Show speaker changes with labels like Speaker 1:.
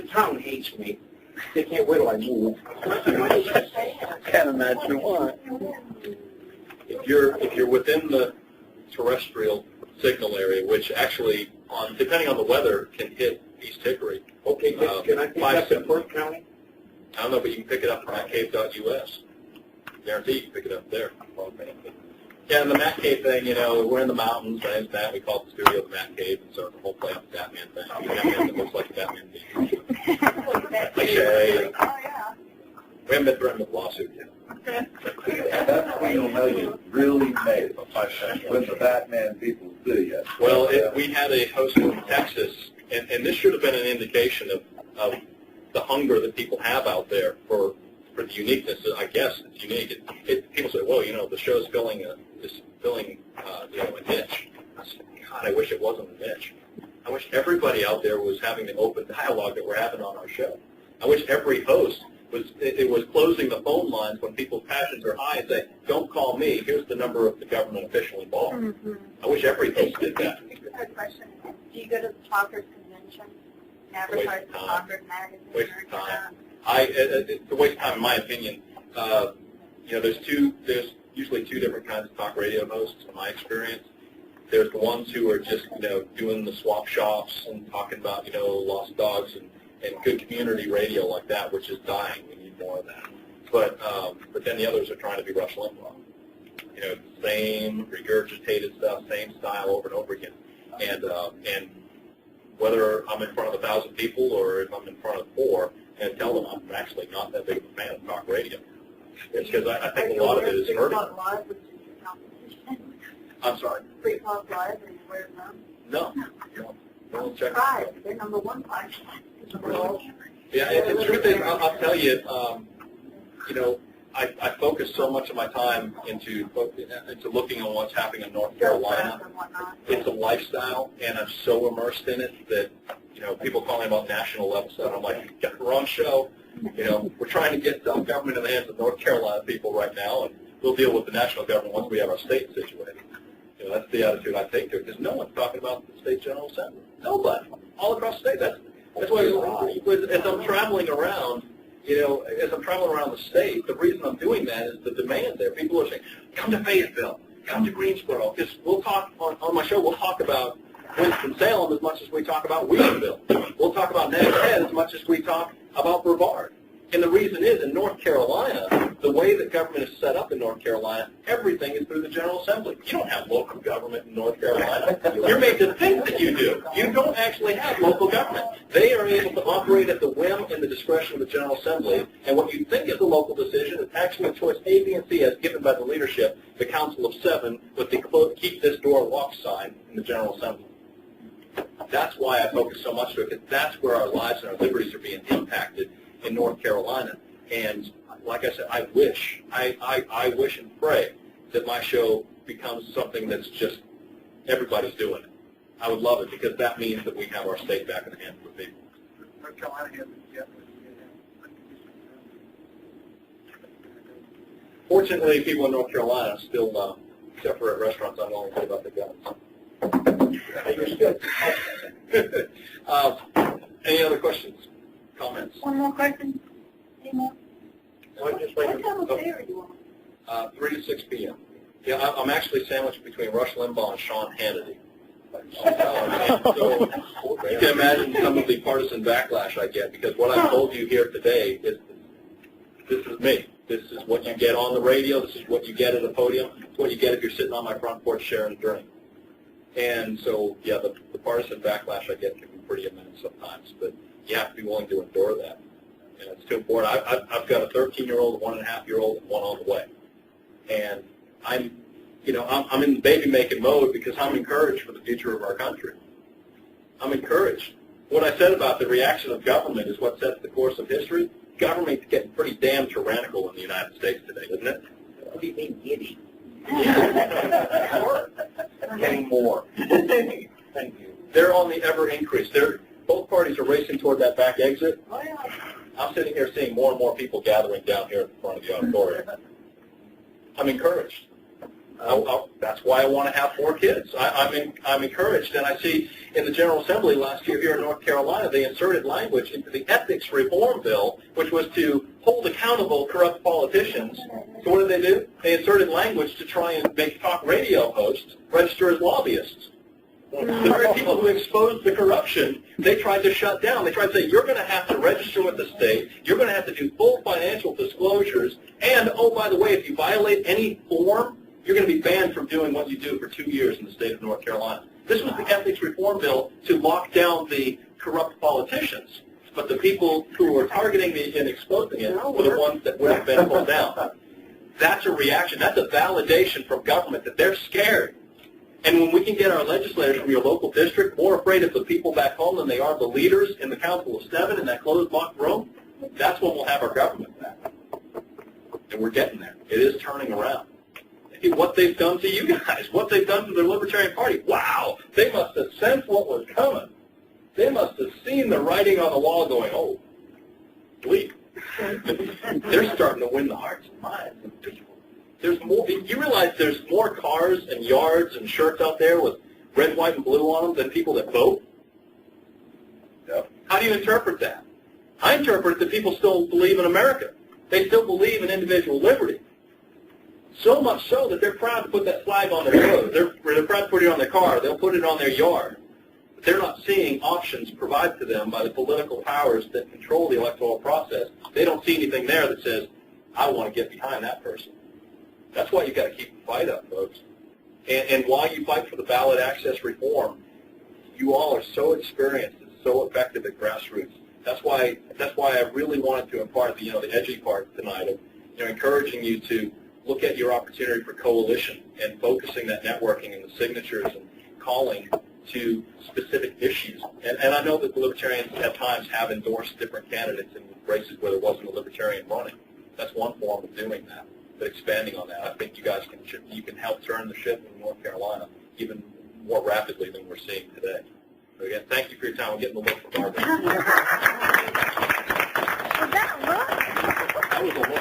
Speaker 1: town hates me. They can't wait till I move.
Speaker 2: Can't imagine why.
Speaker 3: If you're within the terrestrial signal area, which actually, depending on the weather, can hit East Hickory.
Speaker 1: Okay, can I pick up in Perth County?
Speaker 3: I don't know, but you can pick it up from matcave.us. Guarantee you can pick it up there. Yeah, and the Matt Cave thing, we're in the mountains. My name's Matt. We call it the studio the Matt Cave, and so it's a whole play on the Batman thing. Batman that looks like a Batman thing. Cliche.
Speaker 4: Oh, yeah.
Speaker 3: We haven't been threatened with a lawsuit yet.
Speaker 2: That's when you'll know you really made it, when the Batman people do yet.
Speaker 3: Well, we had a host in Texas, and this should have been an indication of the hunger that people have out there for the uniqueness. I guess it's unique. People say, "Well, the show's filling a niche." I said, God, I wish it wasn't a niche. I wish everybody out there was having the open dialogue that we're having on our show. I wish every host was closing the phone lines when people's passions are high and say, "Don't call me. Here's the number of the government official involved."
Speaker 4: Mm-hmm.
Speaker 3: I wish every host did that.
Speaker 4: I have a question. Do you go to the Talkers Convention? Advertise the Talkers magazine?
Speaker 3: Waste of time. It's a waste of time, in my opinion. There's usually two different kinds of talk radio hosts, in my experience. There's the ones who are just, doing the swap shops and talking about, lost dogs and good community radio like that, which is dying. We need more of that. But then the others are trying to be Rush Limbaugh. Same regurgitated stuff, same style over and over again. And whether I'm in front of 1,000 people or if I'm in front of 4, and tell them I'm actually not that big of a fan of talk radio. It's because I think a lot of it is hurting. I'm sorry?
Speaker 4: Free Talk Live, are you aware of them?
Speaker 3: No. No, check it
Speaker 4: Right,
Speaker 3: out.
Speaker 4: they're number one podcast.
Speaker 3: Yeah, and the truth is, I'll tell you, I focus so much of my time into looking at what's happening in North Carolina. It's a lifestyle, and I'm so immersed in it that, people call me about national level stuff. I'm like, you got the wrong show. We're trying to get government in the hands of North Carolina people right now, and we'll deal with the national government once we have our state situated. That's the attitude I take to it, because no one's talking about the state general assembly. Nobody. All across the state. That's why as I'm traveling around, as I'm traveling around the state, the reason I'm doing that is the demand there. People are saying, come to Fayetteville, come to Greensboro, because we'll talk, on my show, we'll talk about Winston-Salem as much as we talk about Wheelerville. We'll talk about Nags Head as much as we talk about Brevard. And the reason is, in North Carolina, the way that government is set up in North Carolina, everything is through the General Assembly. You don't have local government in North Carolina. You're made to think that you do. You don't actually have local government. They are able to operate at the whim and the discretion of the General Assembly, and what you think is a local decision is actually a choice A, B, and C as given by the leadership, the Council of 7, with the keep this door locked sign in the General Assembly. That's why I focus so much to it, because that's where our lives and our liberties are being impacted in North Carolina. And like I said, I wish and pray that my show becomes something that's just everybody's doing it. I would love it, because that means that we have our state back in the hands of the people.
Speaker 1: North Carolina hasn't yet.
Speaker 3: Fortunately, people in North Carolina still, except for at restaurants, I'm only about the guns. Any other questions? Comments?
Speaker 4: One more question? Any more?
Speaker 3: What
Speaker 4: time of day are you on?
Speaker 3: 3 to 6 p.m. Yeah, I'm actually sandwiched between Rush Limbaugh and Sean Hannity. So you can imagine some of the partisan backlash I get, because what I've told you here today is this is me. This is what you get on the radio. This is what you get at a podium. It's what you get if you're sitting on my front porch sharing a drink. And so, yeah, the partisan backlash I get can be pretty immense sometimes, but you have to be willing to endure that. And it's too important. I've got a 13-year-old, a 1.5-year-old, and one on the way. And I'm in the baby-making mode because I'm encouraged for the future of our country. I'm encouraged. What I said about the reaction of government is what sets the course of history. Government's getting pretty damn tyrannical in the United States today, isn't it?
Speaker 1: What do you mean, giddy?
Speaker 2: Getting more.
Speaker 1: Thank you.
Speaker 3: They're on the ever increase. Both parties are racing toward that back exit.
Speaker 4: Oh, yeah.
Speaker 3: I'm sitting here seeing more and more people gathering down here at the front of the auditorium. I'm encouraged. That's why I want to have 4 kids. I'm encouraged, and I see in the General Assembly last year here in North Carolina, they inserted language into the ethics reform bill, which was to hold accountable corrupt politicians. So what did they do? They inserted language to try and make talk radio hosts register as lobbyists. The very people who exposed the corruption, they tried to shut down. They tried to say, you're going to have to register with the state, you're going to have to do full financial disclosures, and, oh, by the way, if you violate any form, you're going to be banned from doing what you do for 2 years in the state of North Carolina. This was the ethics reform bill to lock down the corrupt politicians. But the people who were targeting me and exposing it were the ones that would have been pulled down. That's a reaction. That's a validation from government that they're scared. And when we can get our legislators from your local district more afraid of the people back home than they are the leaders in the Council of 7 in that closed locked room, that's when we'll have our government back. And we're getting there. It is turning around. What they've done to you guys, what they've done to the Libertarian Party, wow, they must have sensed what was coming. They must have seen the writing on the wall going, oh, bleep. They're starting to win the hearts and minds of people. There's more. You realize there's more cars and yards and shirts out there with red, white, and blue on them than people that vote?
Speaker 2: Yep.
Speaker 3: How do you interpret that? I interpret that people still believe in America. They still believe in individual liberty. So much so that they're proud to put that flag on their road. They're proud to put it on their car. They'll put it on their yard. But they're not seeing options provided to them by the political powers that control the electoral process. They don't see anything there that says, I want to get behind that person. That's why you've got to keep the fight up, folks. And while you fight for the ballot access reform, you all are so experienced and so effective at grassroots. That's why I really wanted to impart the edgy part tonight of encouraging you to look at your opportunity for coalition and focusing that networking and the signatures and calling to specific issues. And I know that the Libertarians at times have endorsed different candidates in races where there wasn't a Libertarian running. That's one form of doing that. But expanding on that, I think you guys can help turn the ship in North Carolina even more rapidly than we're seeing today. So again, thank you for your time. I'm getting the look from Barbara.
Speaker 4: Was that a look?
Speaker 3: That was a look.